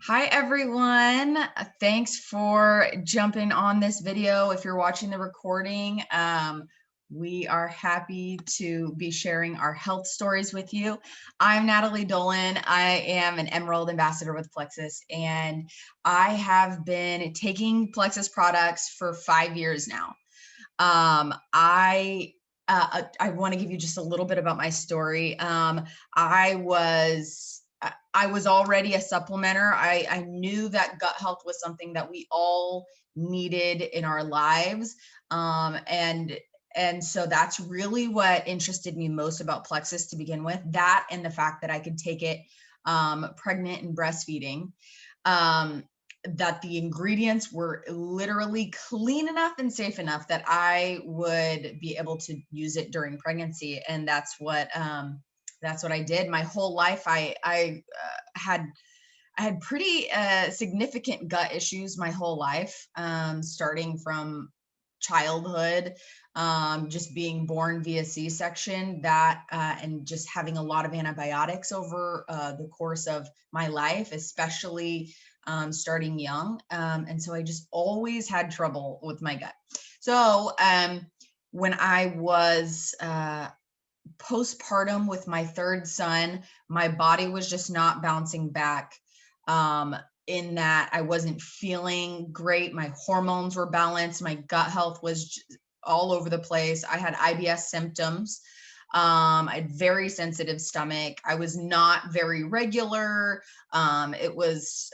Hi, everyone. Thanks for jumping on this video. If you're watching the recording, we are happy to be sharing our health stories with you. I'm Natalie Dolan. I am an Emerald Ambassador with Plexus, and I have been taking Plexus products for 5 years now. I want to give you just a little bit about my story. I was already a supplementer. I knew that gut health was something that we all needed in our lives. And so that's really what interested me most about Plexus to begin with. That and the fact that I could take it pregnant and breastfeeding. Um, that the ingredients were literally clean enough and safe enough that I would be able to use it during pregnancy, and that's what I did. My whole life, I had pretty significant gut issues my whole life, starting from childhood, just being born via C-section, and just having a lot of antibiotics over the course of my life, especially starting young. And so I just always had trouble with my gut. So when I was postpartum with my third son, my body was just not bouncing back. In that I wasn't feeling great. My hormones were balanced. My gut health was all over the place. I had IBS symptoms. I had very sensitive stomach. I was not very regular. It was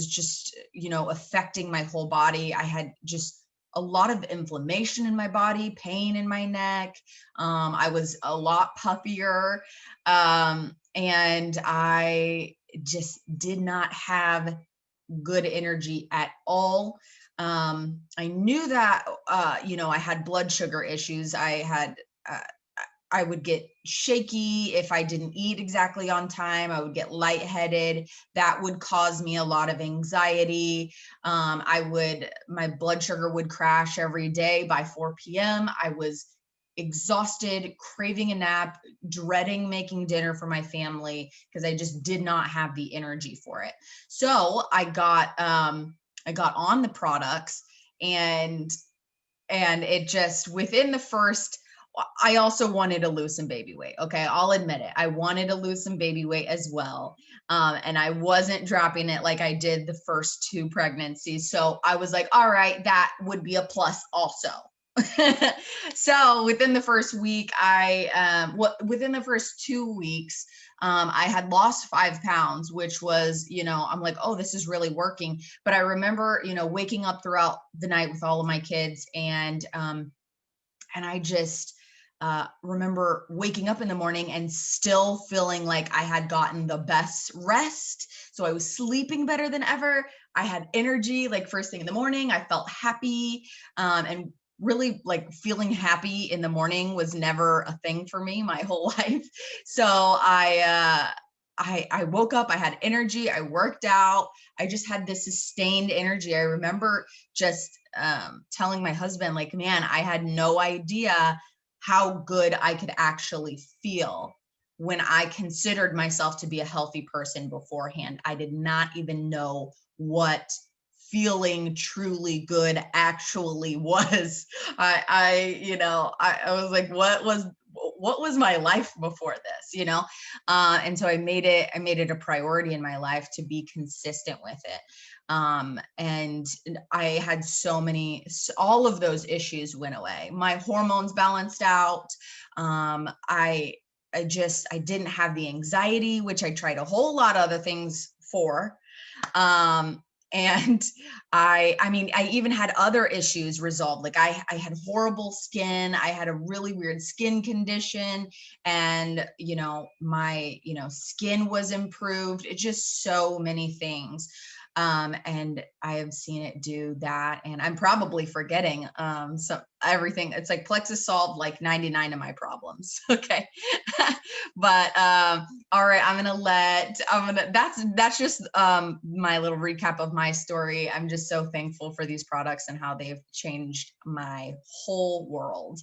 just, affecting my whole body. I had just a lot of inflammation in my body, pain in my neck. I was a lot puffier. And I just did not have good energy at all. I knew that, I had blood sugar issues. Uh, I would get shaky if I didn't eat exactly on time. I would get lightheaded. That would cause me a lot of anxiety. My blood sugar would crash every day by 4 p.m. I was exhausted, craving a nap, dreading making dinner for my family because I just did not have the energy for it. So I got on the products, and it just within the first, I also wanted to lose some baby weight. Okay, I'll admit it. I wanted to lose some baby weight as well. And I wasn't dropping it like I did the first two pregnancies. So I was like, all right, that would be a plus also. So within the first week, within the first 2 weeks, I had lost 5 pounds, which was, I'm like, oh, this is really working. But I remember, waking up throughout the night with all of my kids, and I just remember waking up in the morning and still feeling like I had gotten the best rest. So I was sleeping better than ever. I had energy like first thing in the morning. I felt happy, and really like feeling happy in the morning was never a thing for me my whole life. So I woke up, I had energy, I worked out, I just had this sustained energy. I remember just telling my husband, like, man, I had no idea how good I could actually feel when I considered myself to be a healthy person beforehand. I did not even know what feeling truly good actually was. I was like, what was my life before this, and so I made it a priority in my life to be consistent with it. And I had all of those issues went away. My hormones balanced out. I didn't have the anxiety, which I tried a whole lot of other things for. um and I even had other issues resolved. Like I had horrible skin. I had a really weird skin condition, and my skin was improved. It just so many things. And I have seen it do that, and I'm probably forgetting everything. It's like Plexus solved like 99 of my problems. Okay. But all right, that's just my little recap of my story. I'm just so thankful for these products and how they've changed my whole world.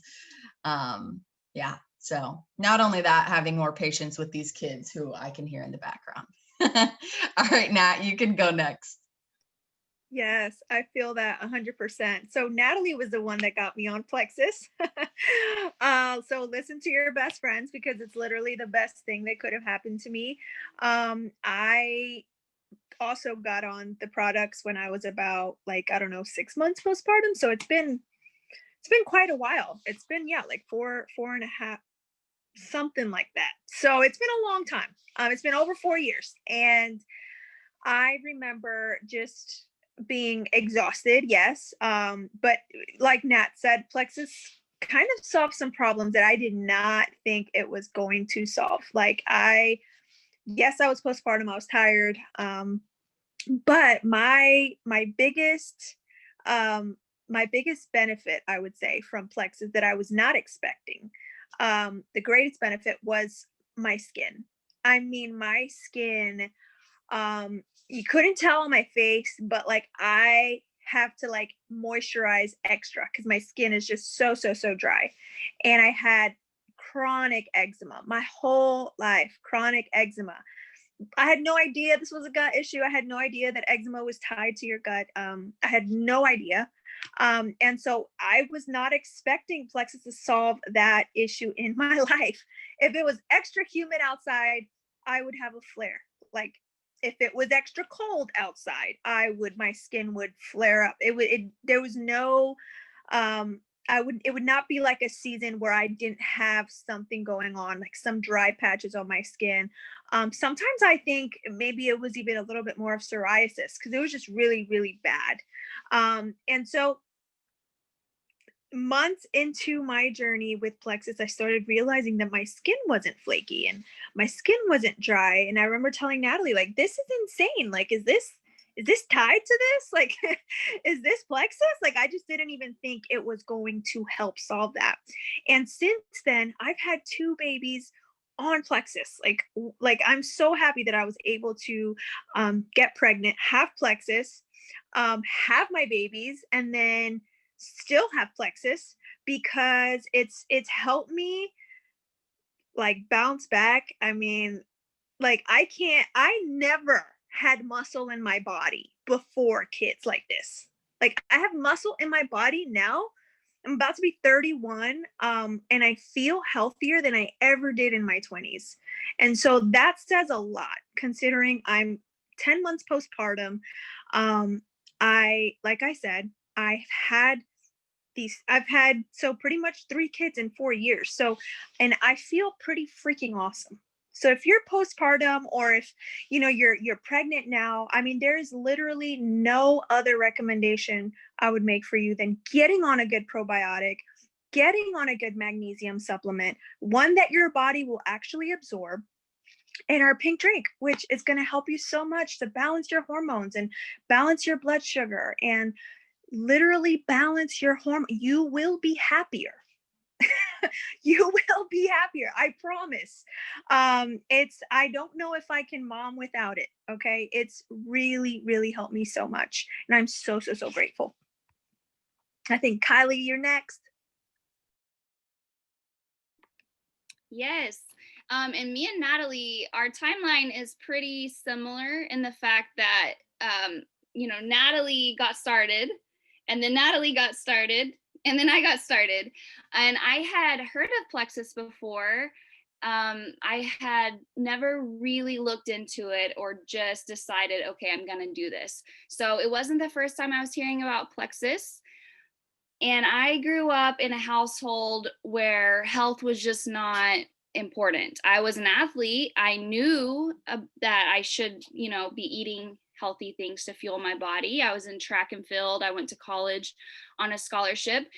Yeah. So not only that, having more patience with these kids who I can hear in the background. All right, Nat, you can go next. Yes, I feel that 100%. So Natalie was the one that got me on Plexus. So listen to your best friends because it's literally the best thing that could have happened to me. I also got on the products when I was about like, I don't know, 6 months postpartum. So it's been quite a while. It's been, yeah, like four and a half, something like that. So it's been a long time. It's been over 4 years. And I remember just being exhausted, yes. But like Nat said, Plexus kind of solved some problems that I did not think it was going to solve. Yes, I was postpartum, I was tired. But um, my biggest benefit, I would say, from Plexus that I was not expecting, the greatest benefit was my skin. I mean, my skin, you couldn't tell on my face, but like I have to like moisturize extra because my skin is just so dry. And I had chronic eczema my whole life, chronic eczema. I had no idea this was a gut issue. I had no idea that eczema was tied to your gut. I had no idea. And so I was not expecting Plexus to solve that issue in my life. If it was extra humid outside, I would have a flare. Like if it was extra cold outside, my skin would flare up. There was no, it would not be like a season where I didn't have something going on, like some dry patches on my skin. Sometimes I think maybe it was even a little bit more of psoriasis because it was just really bad. And so months into my journey with Plexus, I started realizing that my skin wasn't flaky and my skin wasn't dry. And I remember telling Natalie, like, this is insane. Like, is this tied to this? Like, is this Plexus? Like, I just didn't even think it was going to help solve that. And since then, I've had two babies on Plexus. Like I'm so happy that I was able to get pregnant, have Plexus, have my babies, and then still have Plexus because it's helped me like bounce back. I mean, like I never had muscle in my body before kids like this. Like I have muscle in my body now. I'm about to be 31, and I feel healthier than I ever did in my 20s. And so that says a lot considering I'm 10 months postpartum. Like I said, had I've had so pretty much 3 kids in 4 years. So, and I feel pretty freaking awesome. So if you're postpartum or if you're pregnant now, I mean there's literally no other recommendation I would make for you than getting on a good probiotic, getting on a good magnesium supplement, one that your body will actually absorb, and our pink drink, which is going to help you so much to balance your hormones and balance your blood sugar and literally balance your hormone. You will be happier. You will be happier. I promise. I don't know if I can mom without it. Okay. It's really helped me so much. And I'm so grateful. I think Kylie, you're next. Yes. And me and Natalie, our timeline is pretty similar in the fact that, Natalie got started, and then Natalie got started, and then I got started. And I had heard of Plexus before. I had never really looked into it or just decided, okay, I'm going to do this. So it wasn't the first time I was hearing about Plexus. And I grew up in a household where health was just not important. I was an athlete. I knew that I should, be eating healthy things to fuel my body. I was in track and field. I went to college on a scholarship,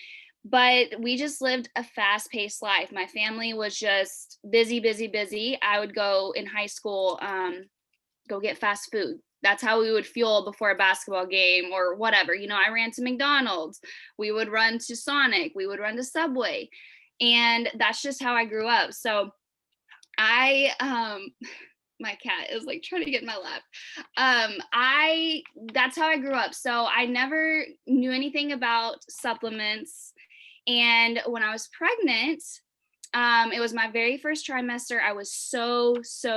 but we just lived a fast paced life. My family was just busy. I would go in high school, go get fast food. That's how we would fuel before a basketball game or whatever. I ran to McDonald's. We would run to Sonic. We would run to Subway. And that's just how I grew up. So I, my cat is like trying to get in my lap. That's how I grew up. So I never knew anything about supplements. And when I was pregnant, It was my very first trimester. I was so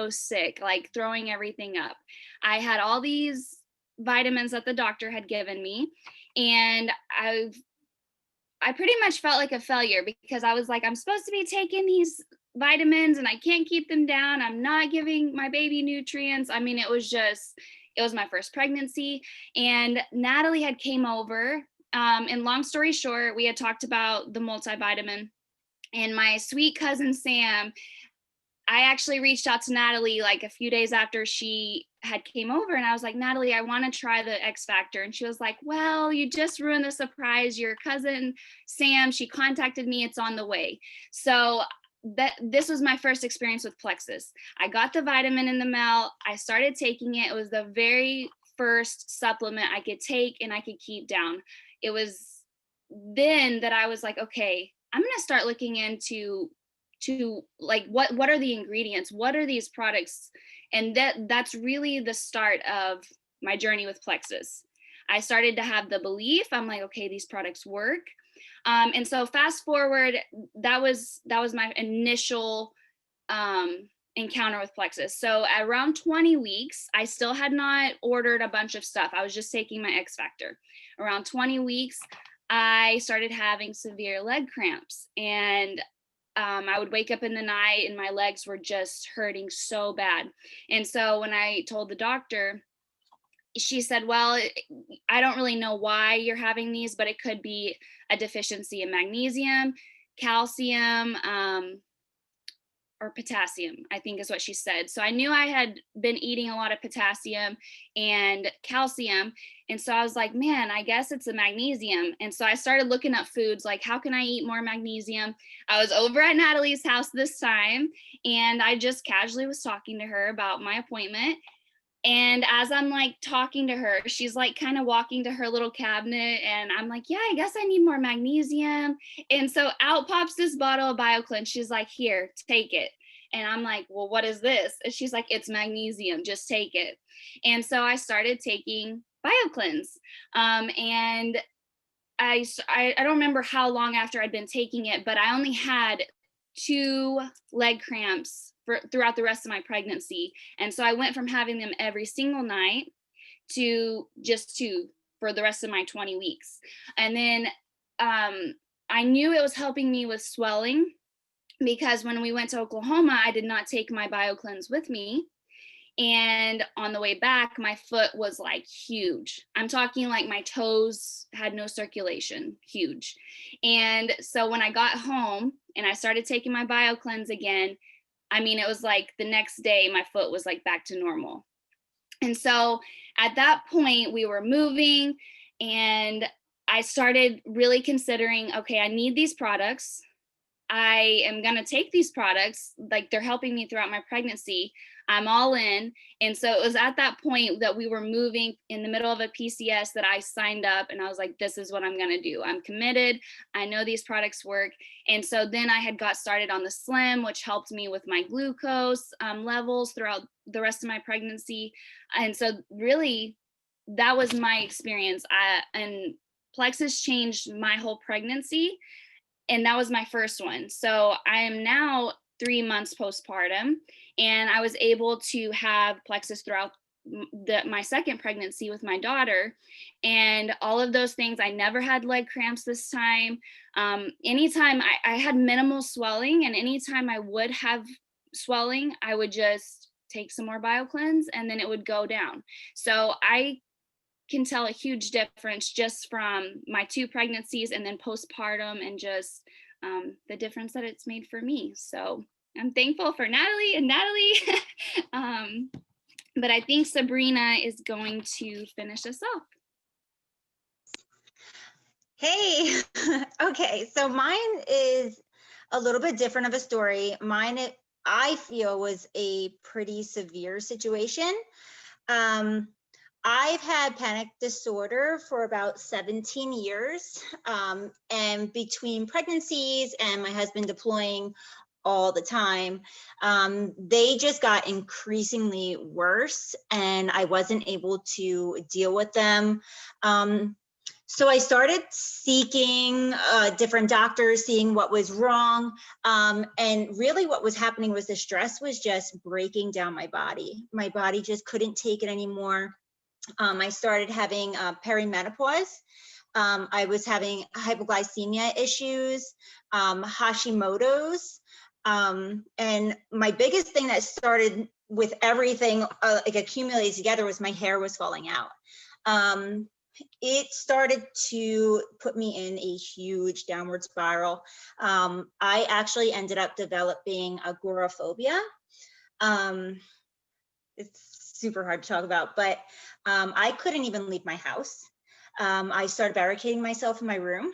sick, like throwing everything up. I had all these vitamins that the doctor had given me, and I pretty much felt like a failure because I was like, I'm supposed to be taking these vitamins and I can't keep them down. I'm not giving my baby nutrients. I mean, it was my first pregnancy, and Natalie had came over. And long story short, we had talked about the multivitamin, and my sweet cousin Sam, I actually reached out to Natalie like a few days after she had came over, and I was like, Natalie, I want to try the X Factor. And she was like, well, you just ruined the surprise. Your cousin Sam, she contacted me, it's on the way. So this was my first experience with Plexus. I got the vitamin in the mail. I started taking it. It was the very first supplement I could take and I could keep down. It was then that I was like, okay, I'm going to start looking into like what are the ingredients, what are these products, and that's really the start of my journey with Plexus. I started to have the belief. I'm like, okay, these products work. And so fast forward, that was my initial encounter with Plexus. So at around 20 weeks, I still had not ordered a bunch of stuff. I was just taking my X Factor. Around 20 weeks, I started having severe leg cramps, and I would wake up in the night and my legs were just hurting so bad. And so when I told the doctor, she said, well, I don't really know why you're having these, but it could be a deficiency in magnesium, calcium, or potassium, I think is what she said. So I knew I had been eating a lot of potassium and calcium. And so I was like, man, I guess it's a magnesium. And so I started looking up foods like, how can I eat more magnesium? I was over at Natalie's house this time, and I just casually was talking to her about my appointment. And as I'm like talking to her, she's like kind of walking to her little cabinet, and I'm like, yeah, I guess I need more magnesium. And so out pops this bottle of BioCleanse. She's like, here, take it. And I'm like, well, what is this? And she's like, it's magnesium, just take it. And so I started taking BioCleanse. And I don't remember how long after I'd been taking it, but I only had 2 leg cramps throughout the rest of my pregnancy. And so I went from having them every single night to just 2 for the rest of my 20 weeks. And then I knew it was helping me with swelling, because when we went to Oklahoma, I did not take my BioCleanse with me. And on the way back, my foot was like huge. I'm talking like my toes had no circulation, huge. And so when I got home and I started taking my BioCleanse again, I mean, it was like the next day, my foot was like back to normal. And so at that point, we were moving, and I started really considering, okay, I need these products. I am going to take these products, like they're helping me throughout my pregnancy. I'm all in. And so it was at that point that we were moving in the middle of a PCS that I signed up, and I was like, this is what I'm going to do. I'm committed. I know these products work. And so then I had got started on the Slim, which helped me with my glucose levels throughout the rest of my pregnancy. And so really that was my experience. And Plexus changed my whole pregnancy. And that was my first one. So I am now 3 months postpartum, and I was able to have Plexus throughout my second pregnancy with my daughter, and all of those things. I never had leg cramps this time. Anytime I had minimal swelling, and anytime I would have swelling, I would just take some more BioCleanse and then it would go down. So I can tell a huge difference just from my 2 pregnancies and then postpartum, and just the difference that it's made for me. So I'm thankful for Natalie and Natalie. But I think Sabrina is going to finish us off. Hey, okay, so mine is a little bit different of a story. Mine, I feel, was a pretty severe situation. I've had panic disorder for about 17 years, and between pregnancies and my husband deploying all the time, they just got increasingly worse, and I wasn't able to deal with them. So I started seeking different doctors, seeing what was wrong. And really what was happening was the stress was just breaking down my body. My body just couldn't take it anymore. I started having perimenopause. I was having hypoglycemia issues, Hashimoto's. And my biggest thing that started with everything like accumulated together was my hair was falling out. It started to put me in a huge downward spiral. I actually ended up developing agoraphobia. It's super hard to talk about, but I couldn't even leave my house. I started barricading myself in my room.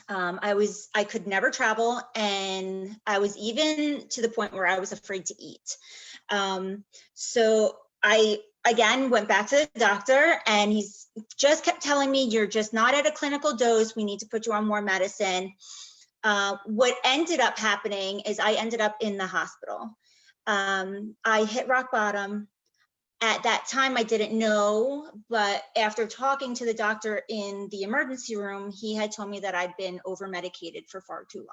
I could never travel, and I was even to the point where I was afraid to eat. So I again went back to the doctor, and he's just kept telling me, you're just not at a clinical dose. We need to put you on more medicine. What ended up happening is I ended up in the hospital. I hit rock bottom. At that time, I didn't know, but after talking to the doctor in the emergency room, he had told me that I'd been over-medicated for far too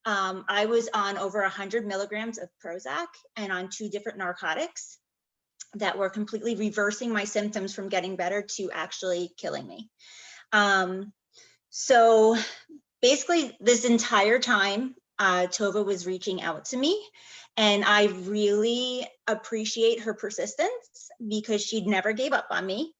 long. I was on over 100 milligrams of Prozac and on 2 different narcotics that were completely reversing my symptoms from getting better to actually killing me. So basically this entire time, Tova was reaching out to me, and I really appreciate her persistence because she never gave up on me.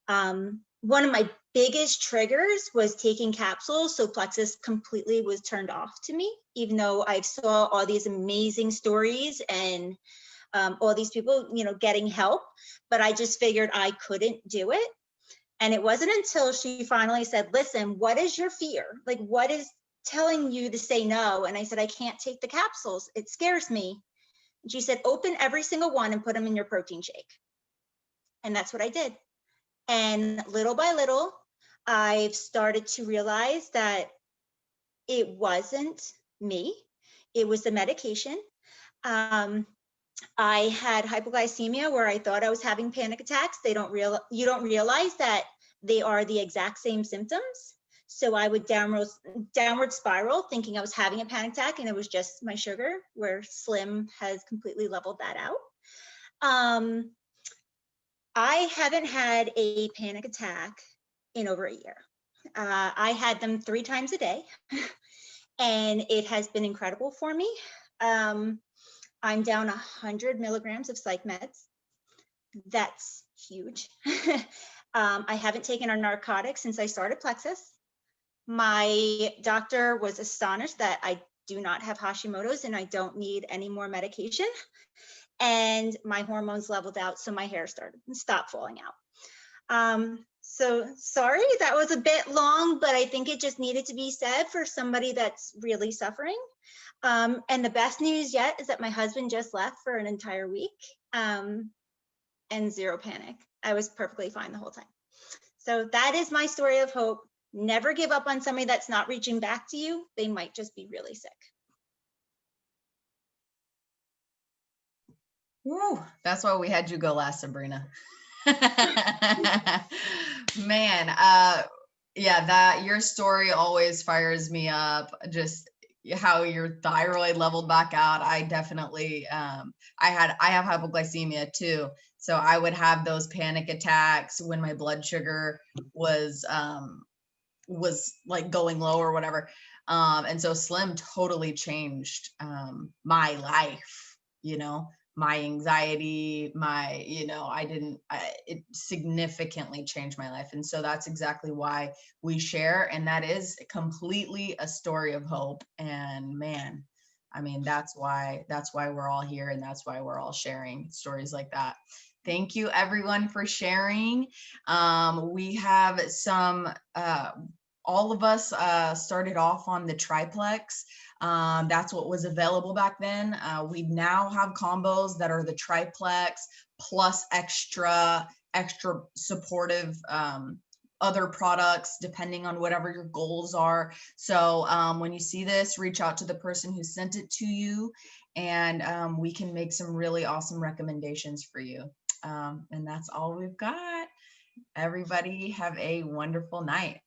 One of my biggest triggers was taking capsules, so Plexus completely was turned off to me, even though I saw all these amazing stories and all these people, getting help, but I just figured I couldn't do it. And it wasn't until she finally said, listen, what is your fear? Like, what is telling you to say no? And I said, I can't take the capsules. It scares me. And she said, open every single one and put them in your protein shake. And that's what I did. And little by little, I've started to realize that it wasn't me. It was the medication. I had hypoglycemia where I thought I was having panic attacks. You don't realize that they are the exact same symptoms. So I would downward spiral thinking I was having a panic attack, and it was just my sugar, where Slim has completely leveled that out. I haven't had a panic attack in over a year. I had them 3 times a day, and it has been incredible for me. I'm down 100 milligrams of psych meds. That's huge. I haven't taken a narcotic since I started Plexus. My doctor was astonished that I do not have Hashimoto's and I don't need any more medication. And my hormones leveled out, so my hair stopped falling out. So sorry, that was a bit long, but I think it just needed to be said for somebody that's really suffering. And the best news yet is that my husband just left for an entire week, and zero panic. I was perfectly fine the whole time. So that is my story of hope. Never give up on somebody that's not reaching back to you. They might just be really sick. Woo, that's why we had you go last, Sabrina. Man, yeah, your story always fires me up. Just how your thyroid leveled back out. I definitely, I have hypoglycemia too. So I would have those panic attacks when my blood sugar was like going low or whatever. And so Slim totally changed my life, my anxiety, it significantly changed my life. And so that's exactly why we share. And that is completely a story of hope. And man, I mean, that's why we're all here. And that's why we're all sharing stories like that. Thank you everyone for sharing. We have some, all of us started off on the triplex. That's what was available back then. We now have combos that are the triplex plus extra supportive other products, depending on whatever your goals are. So when you see this, reach out to the person who sent it to you, and we can make some really awesome recommendations for you. And that's all we've got. Everybody have a wonderful night.